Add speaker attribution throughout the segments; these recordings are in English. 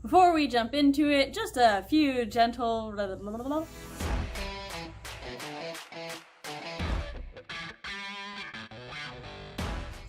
Speaker 1: Before we jump into it, just a few gentle...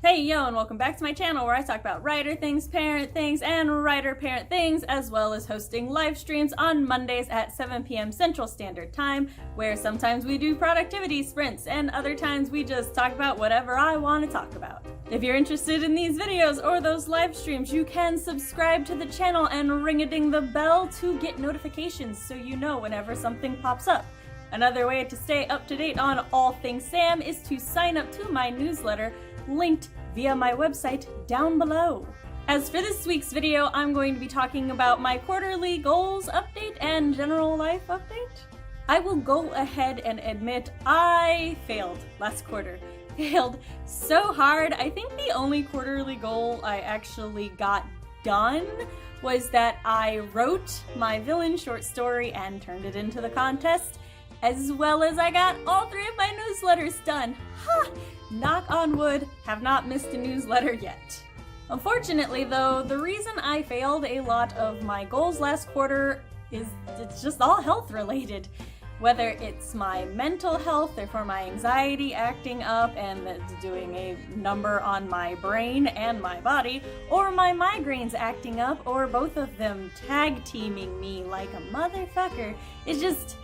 Speaker 1: Hey yo, and welcome back to my channel where I talk about writer things, parent things, and writer-parent things, as well as hosting live streams on Mondays at 7 p.m. Central Standard Time, where sometimes we do productivity sprints and other times we just talk about whatever I want to talk about. If you're interested in these videos or those live streams, you can subscribe to the channel and ring-a-ding the bell to get notifications so you know whenever something pops up. Another way to stay up to date on all things Sam is to sign up to my newsletter, linked via my website down below. As for this week's video, I'm going to be talking about my quarterly goals update and general life update. I will go ahead and admit I failed last quarter. Failed so hard. I think the only quarterly goal I actually got done was that I wrote my villain short story and turned it into the contest, as well as I got all 3 of my newsletters done. Ha! Knock on wood, have not missed a newsletter yet. Unfortunately though, the reason I failed a lot of my goals last quarter is it's just all health related. Whether it's my mental health or for my anxiety acting up and doing a number on my brain and my body, or my migraines acting up, or both of them tag teaming me like a motherfucker. It's just,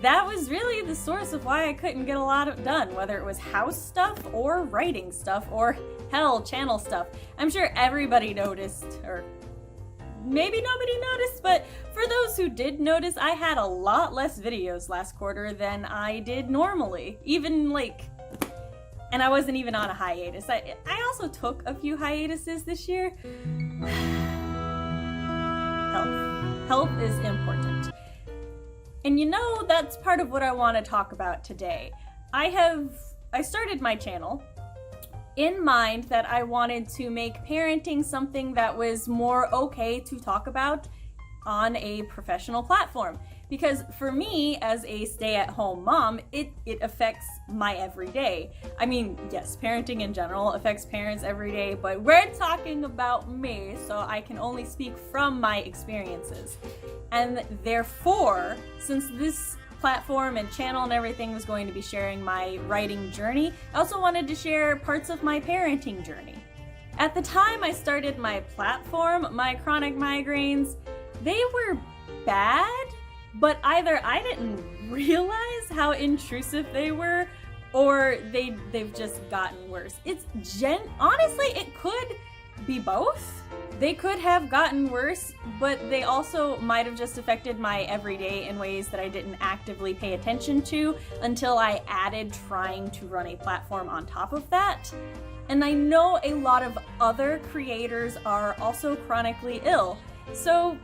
Speaker 1: that was really the source of why I couldn't get a lot done, whether it was house stuff or writing stuff or hell, channel stuff. I'm sure everybody noticed, or maybe nobody noticed, but for those who did notice, I had a lot less videos last quarter than I did normally. Even and I wasn't even on a hiatus. I also took a few hiatuses this year. Health is important. And you know, that's part of what I want to talk about today. I started my channel in mind that I wanted to make parenting something that was more okay to talk about on a professional platform. Because for me, as a stay-at-home mom, it affects my everyday. I mean, yes, parenting in general affects parents every day, but we're talking about me, so I can only speak from my experiences. And therefore, since this platform and channel and everything was going to be sharing my writing journey, I also wanted to share parts of my parenting journey. At the time I started my platform, my chronic migraines, they were bad, but either I didn't realize how intrusive they were, or they've just gotten worse. Honestly, it could be both. They could have gotten worse, but they also might have just affected my everyday in ways that I didn't actively pay attention to until I added trying to run a platform on top of that. And I know a lot of other creators are also chronically ill, so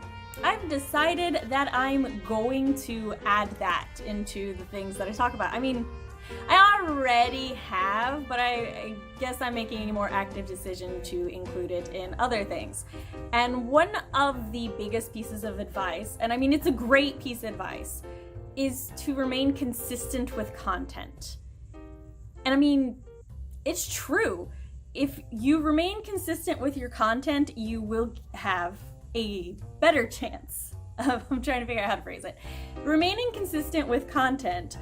Speaker 1: I've decided that I'm going to add that into the things that I talk about. I mean, I already have, but I guess I'm making a more active decision to include it in other things. And one of the biggest pieces of advice, and I mean it's a great piece of advice, is to remain consistent with content. And I mean, it's true. If you remain consistent with your content, you will have a better chance of, I'm trying to figure out how to phrase it. Remaining consistent with content,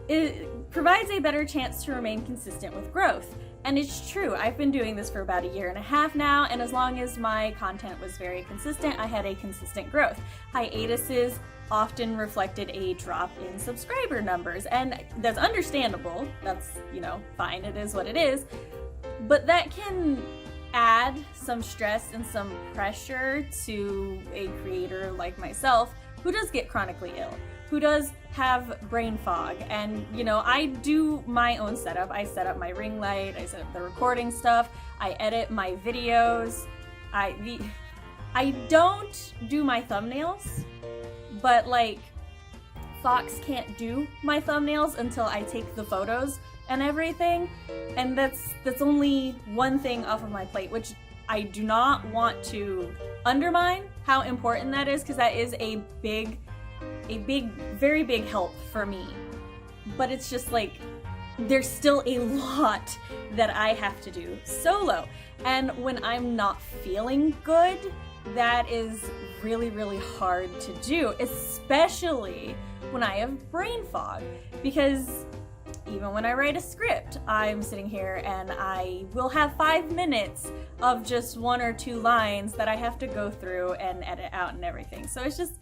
Speaker 1: it provides a better chance to remain consistent with growth. And it's true, I've been doing this for about 1.5 years now, and as long as my content was very consistent, I had a consistent growth. Hiatuses often reflected a drop in subscriber numbers, and that's understandable. That's, fine, it is what it is. But that can add some stress and some pressure to a creator like myself who does get chronically ill, who does have brain fog. And I do my own setup. I set up my ring light, I set up the recording stuff, I edit my videos. I don't do my thumbnails, but Fox can't do my thumbnails until I take the photos and everything, and that's only one thing off of my plate, which I do not want to undermine how important that is, because that is a very big help for me. But it's just there's still a lot that I have to do solo, and when I'm not feeling good, that is really, really hard to do, especially when I have brain fog, because even when I write a script, I'm sitting here and I will have 5 minutes of just 1 or 2 lines that I have to go through and edit out and everything. So it's just,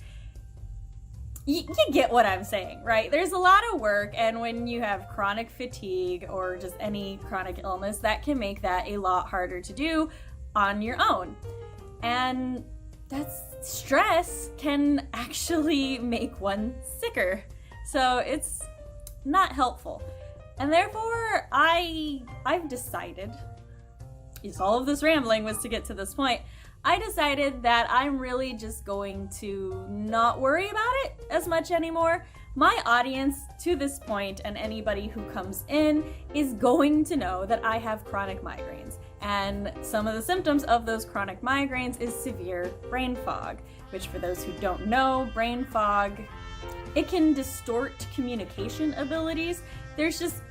Speaker 1: you get what I'm saying, right? There's a lot of work, and when you have chronic fatigue or just any chronic illness, that can make that a lot harder to do on your own. And stress can actually make one sicker. So it's not helpful. And therefore, I've decided, all of this rambling was to get to this point, I decided that I'm really just going to not worry about it as much anymore. My audience to this point, and anybody who comes in, is going to know that I have chronic migraines. And some of the symptoms of those chronic migraines is severe brain fog, which, for those who don't know, brain fog, it can distort communication abilities. There's just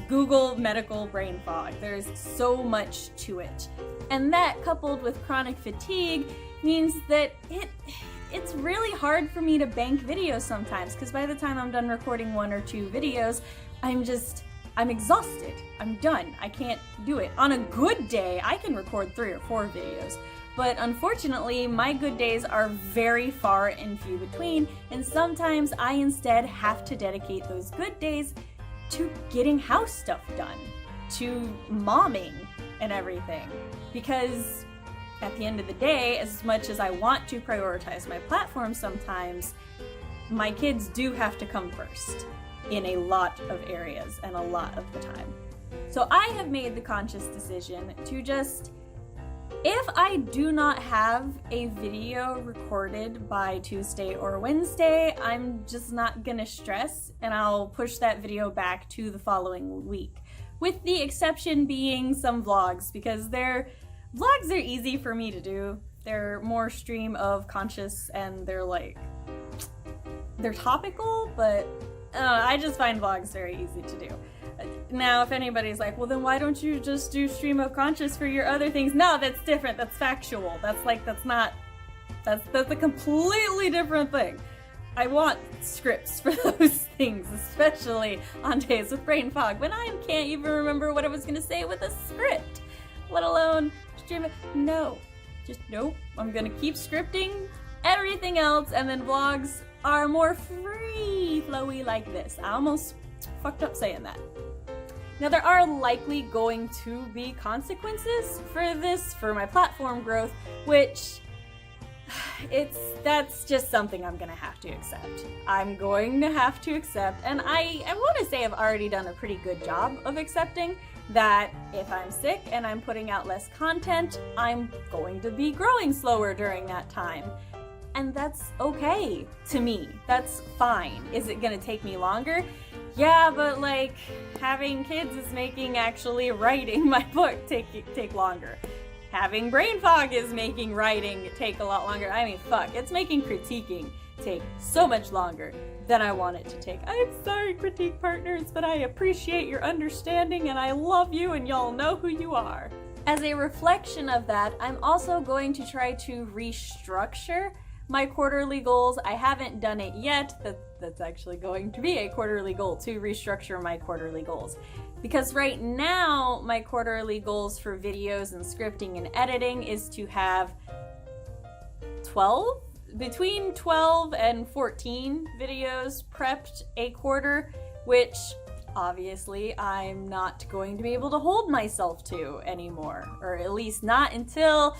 Speaker 1: Google medical brain fog. There's so much to it. And that, coupled with chronic fatigue, means that it's really hard for me to bank videos sometimes, because by the time I'm done recording 1 or 2 videos, I'm exhausted. I'm done. I can't do it. On a good day, I can record 3 or 4 videos. But unfortunately, my good days are very far and few between, and sometimes I instead have to dedicate those good days to getting house stuff done, to momming and everything. Because at the end of the day, as much as I want to prioritize my platform sometimes, my kids do have to come first in a lot of areas and a lot of the time. So I have made the conscious decision to just, if I do not have a video recorded by Tuesday or Wednesday, I'm just not gonna stress, and I'll push that video back to the following week. With the exception being some vlogs, because vlogs are easy for me to do. They're more stream of conscious, and they're topical, but I just find vlogs very easy to do. Now, if anybody's like, well, then why don't you just do stream of conscious for your other things? No, that's different. That's factual. That's a completely different thing. I want scripts for those things, especially on days with brain fog, when I can't even remember what I was gonna say with a script, let alone stream it. No, just nope. I'm gonna keep scripting everything else, and then vlogs are more free, flowy like this. I almost fucked up saying that. Now, there are likely going to be consequences for this, for my platform growth, which that's just something I'm gonna have to accept. I'm going to have to accept, and I want to say I've already done a pretty good job of accepting that if I'm sick and I'm putting out less content, I'm going to be growing slower during that time. And that's okay to me. That's fine. Is it gonna take me longer? Yeah, but like, having kids is making actually writing my book take longer. Having brain fog is making writing take a lot longer. I mean, fuck, it's making critiquing take so much longer than I want it to take. I'm sorry, critique partners, but I appreciate your understanding, and I love you, and y'all know who you are. As a reflection of that, I'm also going to try to restructure my quarterly goals. I haven't done it yet. That's actually going to be a quarterly goal, to restructure my quarterly goals. Because right now, my quarterly goals for videos and scripting and editing is to have between 12 and 14 videos prepped a quarter, which obviously I'm not going to be able to hold myself to anymore, or at least not until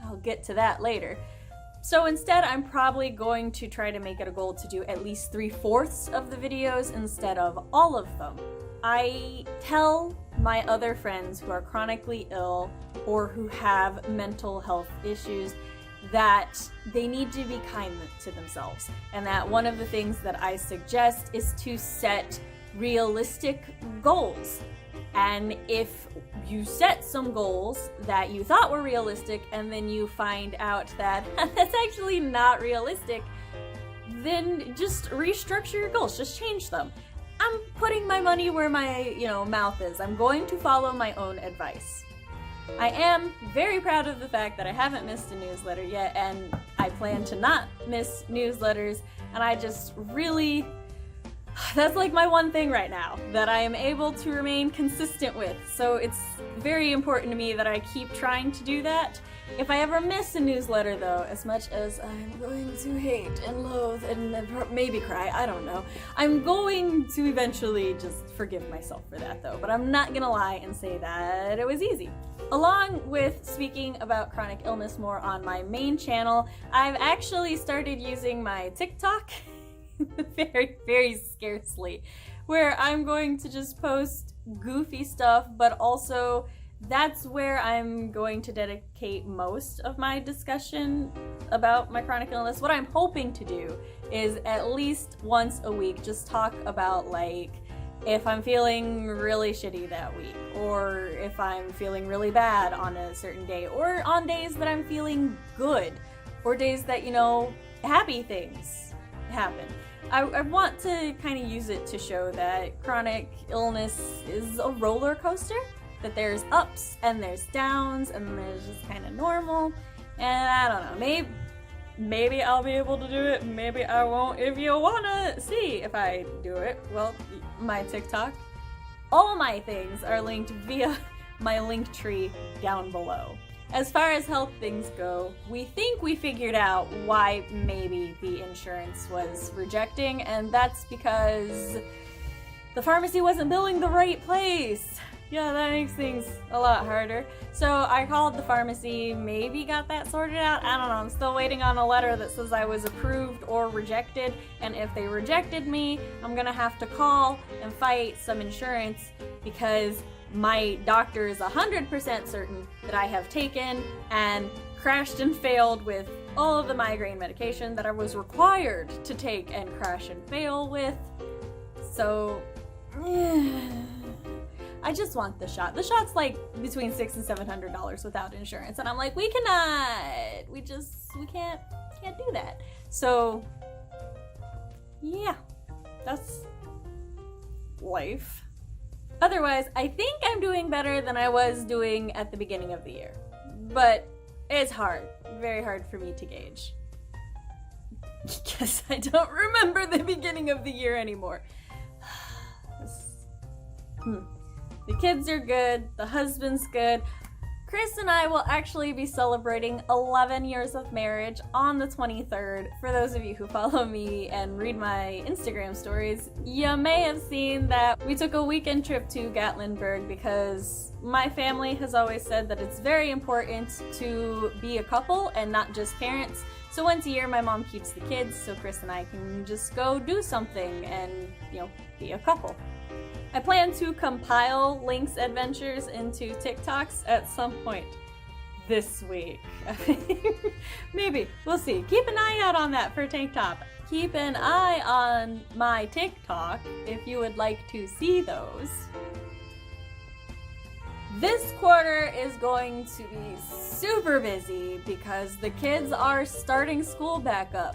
Speaker 1: I'll get to that later. So instead, I'm probably going to try to make it a goal to do at least 3/4 of the videos instead of all of them. I tell my other friends who are chronically ill or who have mental health issues that they need to be kind to themselves, and that one of the things that I suggest is to set realistic goals. And if you set some goals that you thought were realistic and then you find out that that's actually not realistic, then just restructure your goals, just change them. I'm putting my money where my, mouth is. I'm going to follow my own advice. I am very proud of the fact that I haven't missed a newsletter yet, and I plan to not miss newsletters, and I just really, that's like my one thing right now that I am able to remain consistent with. So it's very important to me that I keep trying to do that. If I ever miss a newsletter though, as much as I'm going to hate and loathe and maybe cry, I don't know, I'm going to eventually just forgive myself for that though, but I'm not gonna lie and say that it was easy. Along with speaking about chronic illness more on my main channel, I've actually started using my TikTok very, very scarcely, where I'm going to just post goofy stuff, but also that's where I'm going to dedicate most of my discussion about my chronic illness. What I'm hoping to do is at least once a week just talk about, like, if I'm feeling really shitty that week, or if I'm feeling really bad on a certain day, or on days that I'm feeling good, or days that, you know, happy things happen. I want to kind of use it to show that chronic illness is a roller coaster, that there's ups and there's downs and there's just kind of normal, and I don't know, maybe I'll be able to do it, maybe I won't. If you wanna see if I do it, well, my TikTok, all my things are linked via my link tree down below. As far as health things go, we think we figured out why maybe the insurance was rejecting, and that's because the pharmacy wasn't billing the right place. Yeah, that makes things a lot harder. So I called the pharmacy, maybe got that sorted out. I don't know, I'm still waiting on a letter that says I was approved or rejected, and if they rejected me, I'm gonna have to call and fight some insurance because my doctor is 100% certain that I have taken and crashed and failed with all of the migraine medication that I was required to take and crash and fail with. So, I just want the shot. The shot's like between $600 and $700 without insurance, and I'm like, we can't do that. So, yeah, that's life. Otherwise, I think I'm doing better than I was doing at the beginning of the year, but it's hard, very hard for me to gauge. Because I don't remember the beginning of the year anymore. The kids are good, the husband's good. Chris and I will actually be celebrating 11 years of marriage on the 23rd. For those of you who follow me and read my Instagram stories, you may have seen that we took a weekend trip to Gatlinburg because my family has always said that it's very important to be a couple and not just parents. So once a year my mom keeps the kids so Chris and I can just go do something and, you know, be a couple. I plan to compile Link's adventures into TikToks at some point this week. Maybe, we'll see. Keep an eye out on that for TikTok. Keep an eye on my TikTok if you would like to see those. This quarter is going to be super busy because the kids are starting school back up.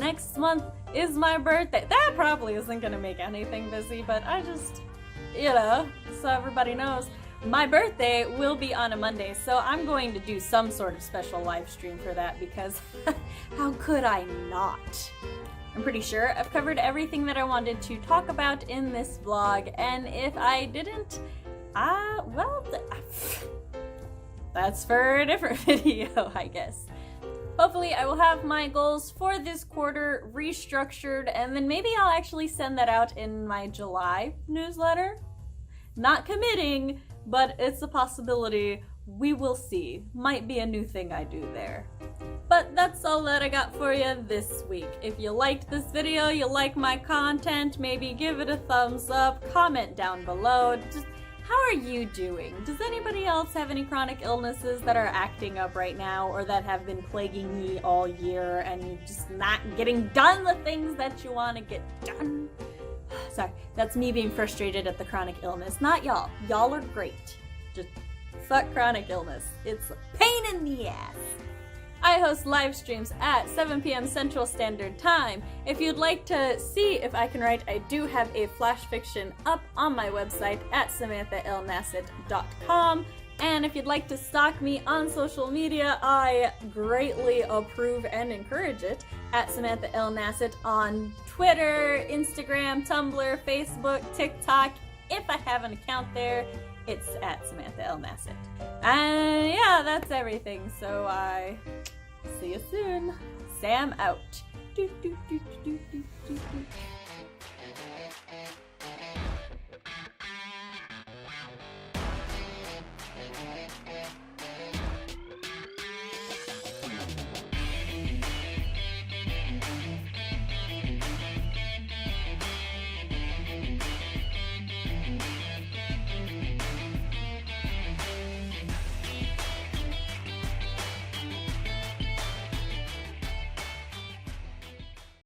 Speaker 1: Next month is my birthday. That probably isn't gonna make anything busy, but I just, you know, so everybody knows, my birthday will be on a Monday, so I'm going to do some sort of special live stream for that because how could I not? I'm pretty sure I've covered everything that I wanted to talk about in this vlog, and if I didn't, well, that's for a different video, I guess. Hopefully I will have my goals for this quarter restructured, and then maybe I'll actually send that out in my July newsletter. Not committing, but it's a possibility. We will see. Might be a new thing I do there. But that's all that I got for you this week. If you liked this video, you like my content, maybe give it a thumbs up, comment down below. Just, how are you doing? Does anybody else have any chronic illnesses that are acting up right now or that have been plaguing me all year and you're just not getting done the things that you want to get done? Sorry, that's me being frustrated at the chronic illness, not y'all. Y'all are great. Just fuck chronic illness. It's a pain in the ass. I host live streams at 7 p.m. Central Standard Time. If you'd like to see if I can write, I do have a flash fiction up on my website at samanthaalnasset.com. And if you'd like to stalk me on social media, I greatly approve and encourage it at Samantha L. Nasset on Twitter, Instagram, Tumblr, Facebook, TikTok. If I have an account there, it's at Samantha L. Nasset. And yeah, that's everything. So I see you soon. Sam out.